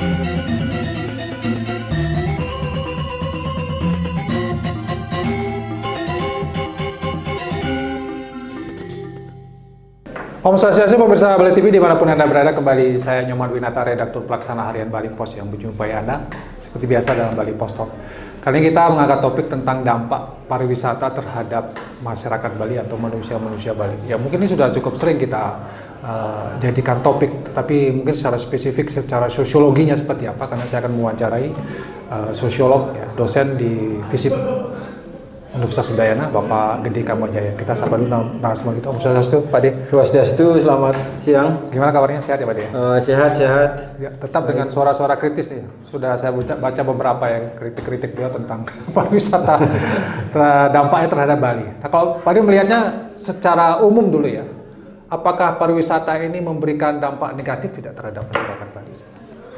Om Swastiastu, pemirsa Bali TV dimanapun Anda berada, kembali saya Nyoman Winata, redaktur pelaksana harian Bali Post yang menjumpai Anda seperti biasa dalam Bali Post Talk. Kali ini kita mengangkat topik tentang dampak pariwisata terhadap masyarakat Bali atau manusia-manusia Bali. Ya mungkin ini sudah cukup sering kita jadikan topik, tapi mungkin secara spesifik, secara sosiologinya seperti apa, karena saya akan mewawancarai sosiolog, ya, dosen di FISIP Universitas Udayana, Bapak Gede Kamojaya. Kita sapa dulu narasumber kita. Om Swastiastu, Pak De. Swastiastu, selamat siang. Gimana kabarnya? Sehat ya, Pak De? Sehat-sehat. Ya, tetap dengan suara-suara kritis nih. Sudah saya baca beberapa yang kritik-kritik beliau tentang pariwisata, dampaknya terhadap Bali. Nah, kalau Pak De melihatnya secara umum dulu ya, apakah pariwisata ini memberikan dampak negatif tidak terhadap masyarakat Bali?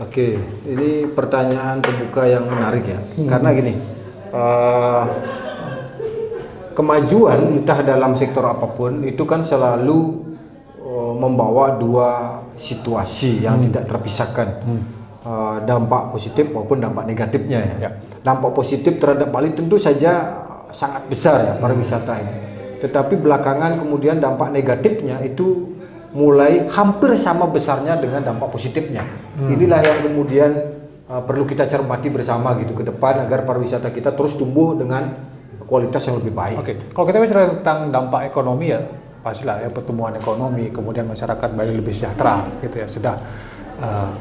Oke, ini pertanyaan terbuka yang menarik ya. Karena gini, kemajuan entah dalam sektor apapun itu kan selalu membawa dua situasi yang tidak terpisahkan, dampak positif maupun dampak negatifnya ya. Dampak positif terhadap Bali tentu saja sangat besar ya pariwisata ini, tetapi belakangan kemudian dampak negatifnya itu mulai hampir sama besarnya dengan dampak positifnya. Inilah yang kemudian perlu kita cermati bersama gitu ke depan agar pariwisata kita terus tumbuh dengan kualitas yang lebih baik. Oke, kalau kita bicara tentang dampak ekonomi ya, pastilah ya pertumbuhan ekonomi, kemudian masyarakat Bali lebih sejahtera, gitu ya. Sudah.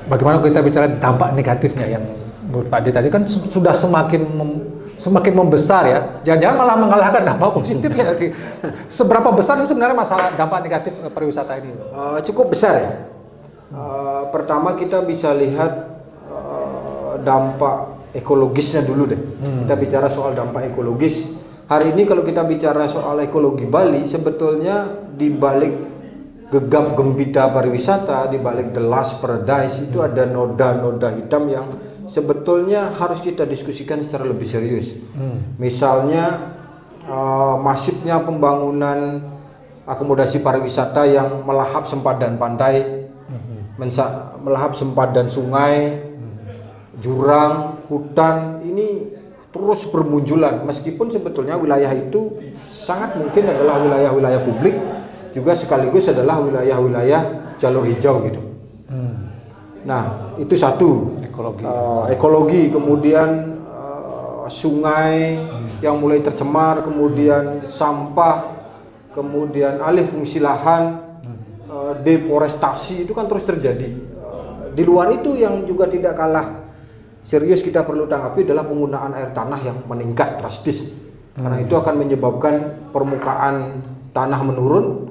Bagaimana kita bicara dampak negatifnya yang menurut Pak De tadi kan sudah semakin membesar ya. Jangan-jangan malah mengalahkan dampak positifnya. Seberapa besar sih sebenarnya masalah dampak negatif pariwisata ini? Cukup besar ya. Pertama kita bisa lihat dampak ekologisnya dulu deh. Kita bicara soal dampak ekologis. Hari ini kalau kita bicara soal ekologi Bali, sebetulnya di balik gegap gempita pariwisata, di balik the last paradise itu ada noda-noda hitam yang sebetulnya harus kita diskusikan secara lebih serius. Misalnya masifnya pembangunan akomodasi pariwisata yang melahap sempadan pantai, melahap sempadan sungai, jurang, hutan, ini terus bermunculan meskipun sebetulnya wilayah itu sangat mungkin adalah wilayah-wilayah publik juga sekaligus adalah wilayah-wilayah jalur hijau gitu. Nah itu satu, ekologi, kemudian sungai yang mulai tercemar, kemudian sampah, kemudian alih fungsi lahan, deforestasi itu kan terus terjadi. Di luar itu yang juga tidak kalah serius kita perlu tanggapi adalah penggunaan air tanah yang meningkat drastis. Karena itu akan menyebabkan permukaan tanah menurun,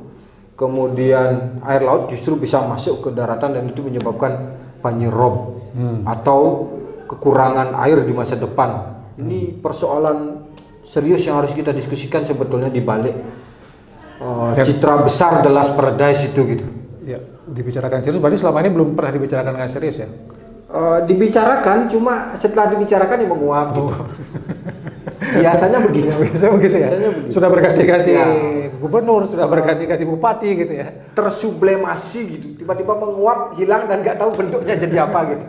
kemudian air laut justru bisa masuk ke daratan dan itu menyebabkan banjir rob atau kekurangan air di masa depan. Ini persoalan serius yang harus kita diskusikan sebetulnya di balik citra besar The Last Paradise itu gitu. Ya, dibicarakan serius, berarti selama ini belum pernah dibicarakan dengan serius ya? Dibicarakan, cuma setelah dibicarakan ya menguap gitu. Biasanya begitu. Biasanya begitu ya? Biasanya begitu. Sudah berganti-ganti gubernur, sudah berganti-ganti bupati gitu ya? Tersublimasi gitu, tiba-tiba menguap, hilang dan nggak tahu bentuknya jadi apa gitu.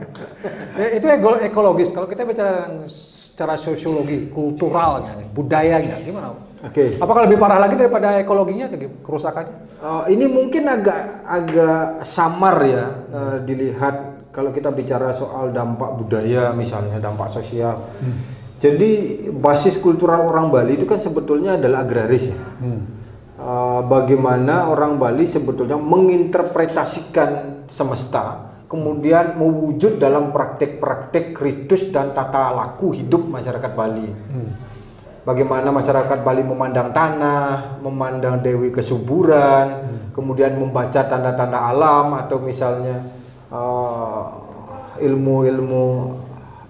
Ya, itu ekologis. Kalau kita bicara secara sosiologi, kulturalnya, budayanya, gimana? Oke. Apakah lebih parah lagi daripada ekologinya, kerusakannya? Ini mungkin agak samar ya dilihat kalau kita bicara soal dampak budaya misalnya, dampak sosial. Jadi basis kultural orang Bali itu kan sebetulnya adalah agraris ya. Bagaimana orang Bali sebetulnya menginterpretasikan semesta, kemudian mewujud dalam praktek-praktek ritus dan tata laku hidup masyarakat Bali. Bagaimana masyarakat Bali memandang tanah, memandang dewi kesuburan, kemudian membaca tanda-tanda alam atau misalnya ilmu-ilmu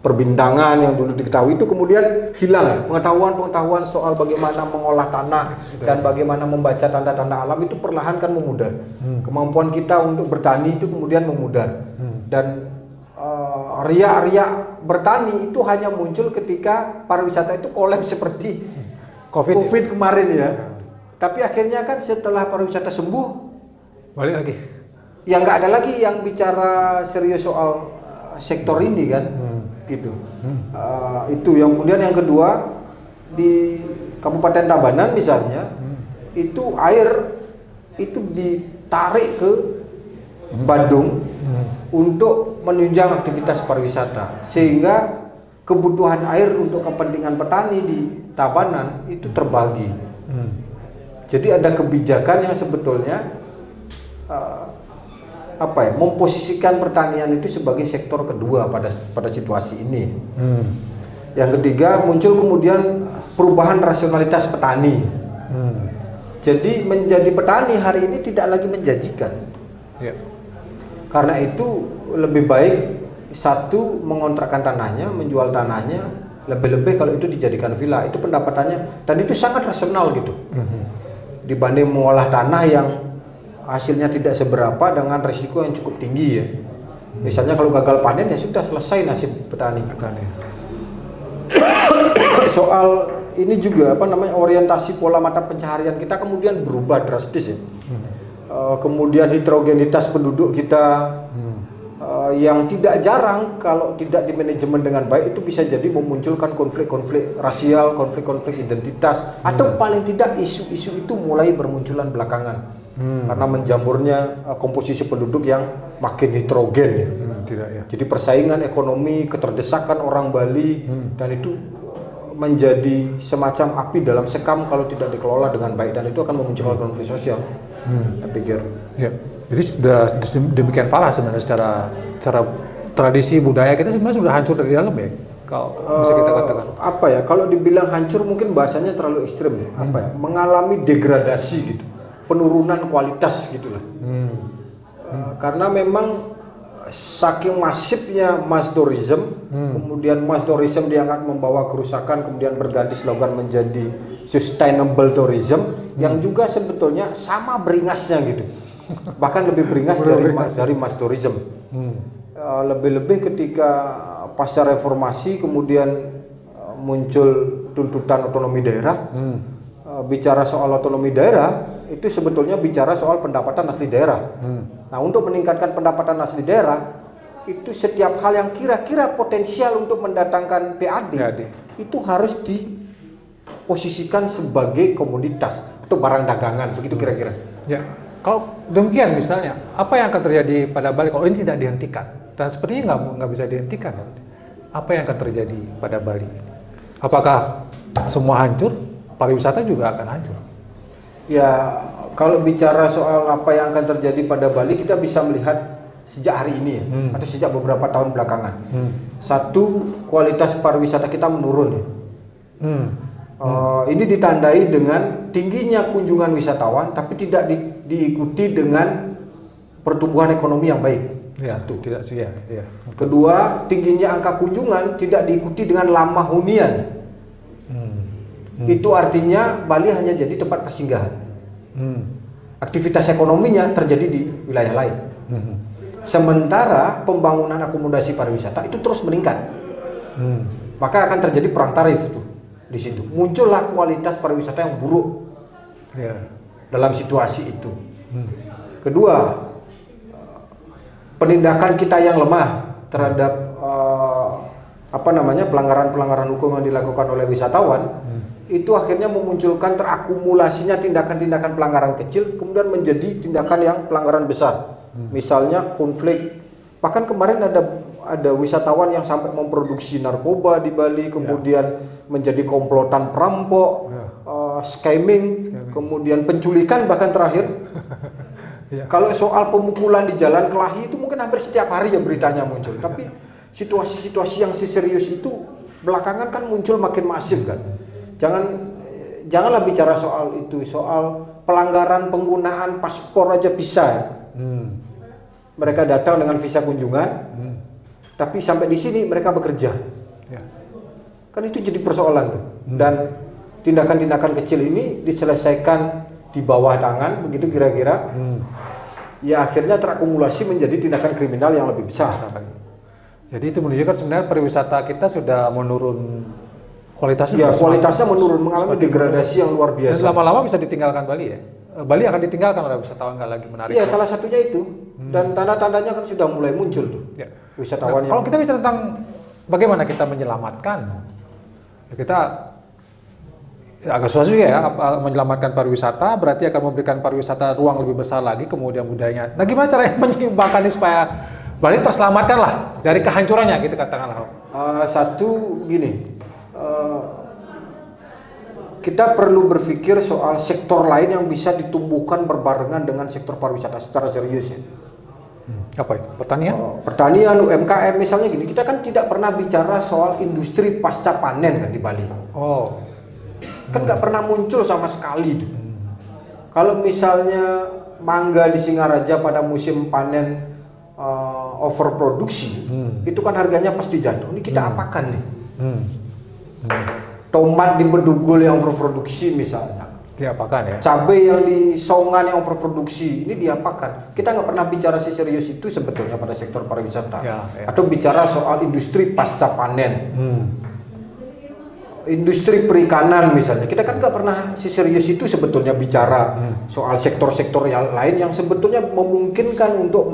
perbintangan yang dulu diketahui itu kemudian hilang. Pengetahuan soal bagaimana mengolah tanah dan bagaimana membaca tanda-tanda alam itu perlahan kan memudar. Kemampuan kita untuk bertani itu kemudian memudar. Dan riak-riak bertani itu hanya muncul ketika pariwisata itu kolaps seperti COVID kemarin ya. Tapi akhirnya kan setelah pariwisata sembuh, balik lagi. Ya nggak ada lagi yang bicara serius soal sektor ini kan, gitu. Itu yang kemudian yang kedua di Kabupaten Tabanan misalnya, itu air itu ditarik ke Badung untuk menunjang aktivitas pariwisata, sehingga kebutuhan air untuk kepentingan petani di Tabanan itu terbagi. Jadi ada kebijakan yang sebetulnya memposisikan pertanian itu sebagai sektor kedua pada situasi ini. Yang ketiga, muncul kemudian perubahan rasionalitas petani. Jadi menjadi petani hari ini tidak lagi menjanjikan. Karena itu lebih baik satu mengontrakkan tanahnya, menjual tanahnya, lebih-lebih kalau itu dijadikan villa, itu pendapatannya, dan itu sangat rasional gitu. Dibanding mengolah tanah yang hasilnya tidak seberapa dengan risiko yang cukup tinggi ya. Misalnya kalau gagal panen ya sudah selesai nasib petani. Soal ini juga orientasi pola mata pencaharian kita kemudian berubah drastis ya. Kemudian heterogenitas penduduk kita yang tidak jarang kalau tidak di manajemen dengan baik itu bisa jadi memunculkan konflik-konflik rasial, konflik-konflik identitas, atau paling tidak isu-isu itu mulai bermunculan belakangan karena menjamurnya komposisi penduduk yang makin heterogen ya. Jadi persaingan ekonomi, keterdesakan orang Bali dan itu menjadi semacam api dalam sekam kalau tidak dikelola dengan baik, dan itu akan memunculkan konflik sosial. Saya pikir. Ya. Jadi sudah demikian parah sebenarnya secara tradisi budaya kita sebenarnya sudah hancur dari dalam ya, kalau bisa kita katakan. Kalau dibilang hancur mungkin bahasanya terlalu ekstrim ya. Mengalami degradasi gitu, penurunan kualitas gitulah. Karena memang saking masifnya masdorism, kemudian masdorism diangkat membawa kerusakan, kemudian berganti slogan menjadi sustainable tourism, yang juga sebetulnya sama beringasnya gitu. Bahkan lebih beringas dari masdorism. Lebih-lebih ketika pasca reformasi kemudian muncul tuntutan otonomi daerah. Bicara soal otonomi daerah itu sebetulnya bicara soal pendapatan asli daerah. Nah, untuk meningkatkan pendapatan asli daerah itu setiap hal yang kira-kira potensial untuk mendatangkan PAD itu harus diposisikan sebagai komoditas atau barang dagangan, begitu kira-kira. Ya. Kalau demikian misalnya, apa yang akan terjadi pada Bali kalau ini tidak dihentikan? Dan sepertinya nggak bisa dihentikan. Apa yang akan terjadi pada Bali? Apakah semua hancur? Pariwisata juga akan hancur? Ya, kalau bicara soal apa yang akan terjadi pada Bali, kita bisa melihat sejak hari ini ya, atau sejak beberapa tahun belakangan. Satu, kualitas pariwisata kita menurun ya. Ini ditandai dengan tingginya kunjungan wisatawan, tapi tidak diikuti dengan pertumbuhan ekonomi yang baik. Satu. Kedua, tingginya angka kunjungan tidak diikuti dengan lama hunian. Itu artinya Bali hanya jadi tempat persinggahan. Aktivitas ekonominya terjadi di wilayah lain. Sementara pembangunan akomodasi pariwisata itu terus meningkat. Maka akan terjadi perang tarif tuh di situ. Muncullah kualitas pariwisata yang buruk dalam situasi itu. Kedua, penindakan kita yang lemah terhadap pelanggaran-pelanggaran hukum yang dilakukan oleh wisatawan, itu akhirnya memunculkan terakumulasinya tindakan-tindakan pelanggaran kecil kemudian menjadi tindakan yang pelanggaran besar. Misalnya konflik, bahkan kemarin ada wisatawan yang sampai memproduksi narkoba di Bali, kemudian menjadi komplotan perampok, scamming, kemudian penculikan bahkan terakhir. Kalau soal pemukulan di Jalan Kelahi itu mungkin hampir setiap hari ya beritanya muncul. Tapi situasi-situasi yang serius itu belakangan kan muncul makin masif kan. Janganlah bicara soal itu, soal pelanggaran penggunaan paspor aja bisa ya. Mereka datang dengan visa kunjungan, tapi sampai di sini mereka bekerja. Kan itu jadi persoalan tuh. Dan tindakan-tindakan kecil ini diselesaikan di bawah tangan, begitu kira-kira. Ya akhirnya terakumulasi menjadi tindakan kriminal yang lebih besar. Jadi itu menunjukkan sebenarnya pariwisata kita sudah menurun kualitasnya. Ya, kualitasnya menurun, mengalami degradasi yang luar biasa. Dan lama-lama bisa ditinggalkan Bali ya. Bali akan ditinggalkan oleh wisatawan, nggak lagi menarik. Iya, salah satunya itu. Dan tanda-tandanya kan sudah mulai muncul tuh. Ya. wisatawan kalau kita bicara tentang bagaimana kita menyelamatkan, kita agak susah juga ya, menyelamatkan pariwisata berarti akan memberikan pariwisata ruang lebih besar lagi, kemudian budayanya. Nah, gimana caranya menyeimbangkan ini supaya Bali terselamatkan lah dari kehancurannya gitu katakanlah. Satu gini, kita perlu berpikir soal sektor lain yang bisa ditumbuhkan berbarengan dengan sektor pariwisata secara serius ya. Apa itu? Pertanian? Pertanian, UMKM misalnya gini, kita kan tidak pernah bicara soal industri pasca panen kan di Bali. Kan nggak pernah muncul sama sekali. Kalau misalnya mangga di Singaraja pada musim panen overproduksi, itu kan harganya pasti jatuh. Ini kita apakan nih? Tomat di Bedugul yang overproduksi misalnya. Diapakan ya? Cabai yang di Songan yang overproduksi, ini diapakan? Kita nggak pernah bicara serius itu sebetulnya pada sektor pariwisata. Atau bicara soal industri pasca panen. Industri perikanan misalnya, kita kan nggak pernah serius itu sebetulnya bicara soal sektor-sektor yang lain yang sebetulnya memungkinkan untuk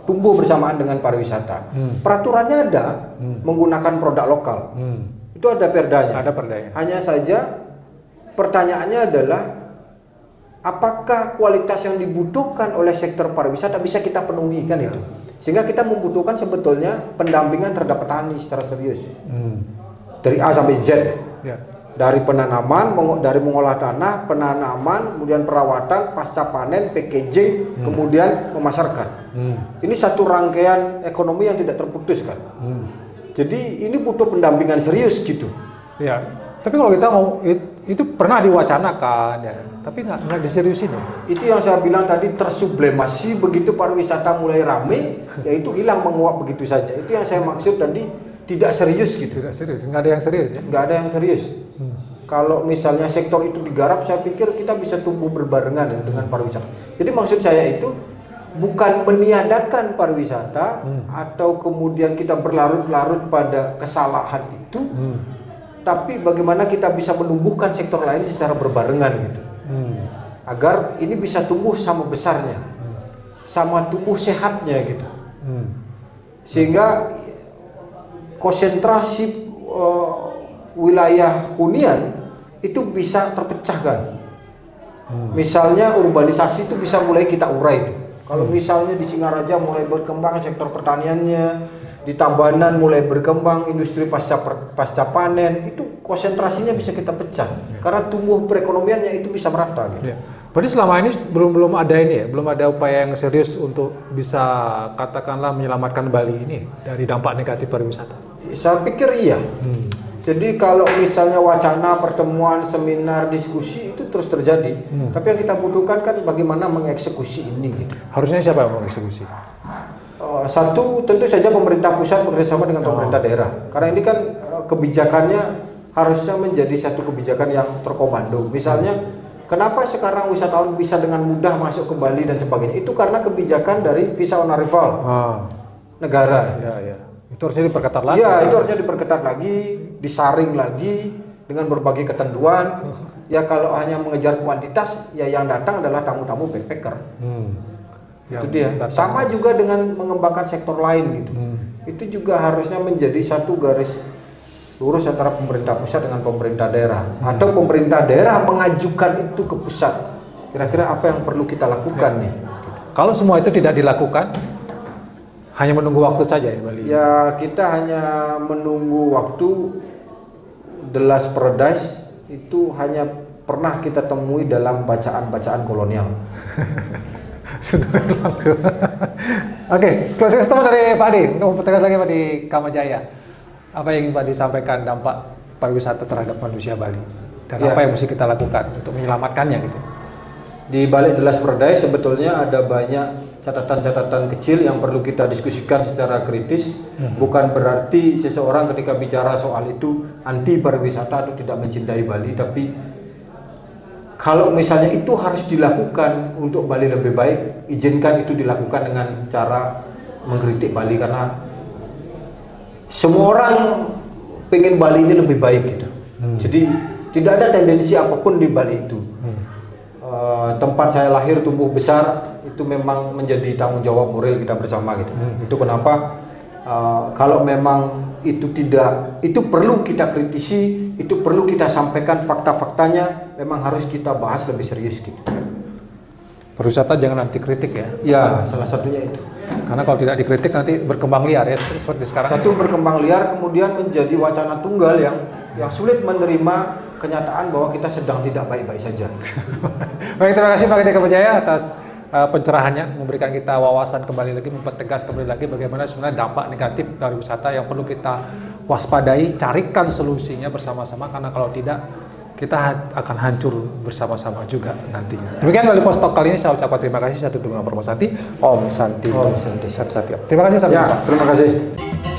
tumbuh bersamaan dengan pariwisata. Peraturannya ada, menggunakan produk lokal. Itu ada perdanya. Ada perdanya. Hanya saja pertanyaannya adalah apakah kualitas yang dibutuhkan oleh sektor pariwisata bisa kita penuhi kan itu. Sehingga kita membutuhkan sebetulnya pendampingan terhadap petani secara serius. Dari A sampai Z. Dari penanaman, dari mengolah tanah, penanaman, kemudian perawatan, pasca panen, packaging, kemudian memasarkan. Ini satu rangkaian ekonomi yang tidak terputus kan. Jadi ini butuh pendampingan serius gitu. Ya, tapi kalau kita mau itu pernah diwacanakan ya, tapi nggak diseriusin. Itu yang saya bilang tadi, tersublimasi begitu pariwisata mulai rame, yaitu hilang menguap begitu saja. Itu yang saya maksud tadi. Tidak serius gitu. Tidak serius, nggak ada yang serius ya? Nggak ada yang serius. Kalau misalnya sektor itu digarap, saya pikir kita bisa tumbuh berbarengan ya dengan pariwisata. Jadi maksud saya itu bukan meniadakan pariwisata atau kemudian kita berlarut-larut pada kesalahan itu, tapi bagaimana kita bisa menumbuhkan sektor lain secara berbarengan gitu, agar ini bisa tumbuh sama besarnya, sama tumbuh sehatnya gitu, sehingga konsentrasi wilayah hunian itu bisa terpecahkan. Misalnya urbanisasi itu bisa mulai kita urai. Kalau misalnya di Singaraja mulai berkembang sektor pertaniannya, di Tabanan mulai berkembang industri pasca panen, itu konsentrasinya bisa kita pecah. Karena tumbuh perekonomiannya itu bisa merata gitu. Berarti selama ini belum ada ini ya, belum ada upaya yang serius untuk bisa katakanlah menyelamatkan Bali ini dari dampak negatif pariwisata. Saya pikir iya. Jadi kalau misalnya wacana, pertemuan, seminar, diskusi itu terus terjadi. Tapi yang kita butuhkan kan bagaimana mengeksekusi ini gitu. Harusnya siapa yang mengeksekusi? Satu, tentu saja pemerintah pusat bekerjasama dengan pemerintah daerah. Karena ini kan kebijakannya harusnya menjadi satu kebijakan yang terkomando. Misalnya, kenapa sekarang wisatawan bisa dengan mudah masuk ke Bali dan sebagainya? Itu karena kebijakan dari visa on arrival negara. Itu harusnya diperketat lagi. Iya, itu harusnya diperketat lagi, disaring lagi dengan berbagai ketentuan. Ya kalau hanya mengejar kuantitas, ya yang datang adalah tamu-tamu backpacker. Itu dia. Sama juga dengan mengembangkan sektor lain gitu. Itu juga harusnya menjadi satu garis lurus antara pemerintah pusat dengan pemerintah daerah. Atau pemerintah daerah mengajukan itu ke pusat. Kira-kira apa yang perlu kita lakukan nih? Kalau semua itu tidak dilakukan, hanya menunggu waktu saja ya Bali? Ya kita hanya menunggu waktu. The Last Paradise itu hanya pernah kita temui dalam bacaan-bacaan kolonial. Sudah langsung. Oke, closing statement dari Pak Adi untuk mempertegas lagi Pak di Kamajaya. Apa yang ingin Pak disampaikan dampak pariwisata terhadap manusia Bali dan apa yang mesti kita lakukan untuk menyelamatkannya gitu? Di balik The Last Paradise sebetulnya ada banyak catatan-catatan kecil yang perlu kita diskusikan secara kritis. Bukan berarti seseorang ketika bicara soal itu anti pariwisata atau tidak mencintai Bali, tapi kalau misalnya itu harus dilakukan untuk Bali lebih baik, izinkan itu dilakukan dengan cara mengkritik Bali, karena semua orang pengen Bali ini lebih baik gitu. Jadi tidak ada tendensi apapun di Bali itu. tempat saya lahir tumbuh besar itu memang menjadi tanggung jawab moral kita bersama gitu. Itu kenapa kalau memang itu perlu kita kritisi, itu perlu kita sampaikan fakta-faktanya, memang harus kita bahas lebih serius gitu. Perwisata jangan anti kritik ya. Ya, salah satunya itu. Karena kalau tidak dikritik nanti berkembang liar ya seperti sekarang. Satu berkembang liar, kemudian menjadi wacana tunggal yang sulit menerima kenyataan bahwa kita sedang tidak baik-baik saja. Baik, terima kasih Pak Gede Kebajaya atas pencerahannya, memberikan kita wawasan kembali lagi, mempertegas kembali lagi bagaimana sebenarnya dampak negatif dari wisata yang perlu kita waspadai, carikan solusinya bersama-sama, karena kalau tidak kita akan hancur bersama-sama juga nantinya. Demikian Bali Post Talk kali ini, saya ucapkan terima kasih. Satu Tunggal Permosati, Om Santi, Om Santi Satya. Terima kasih, sampai jumpa. Terima kasih.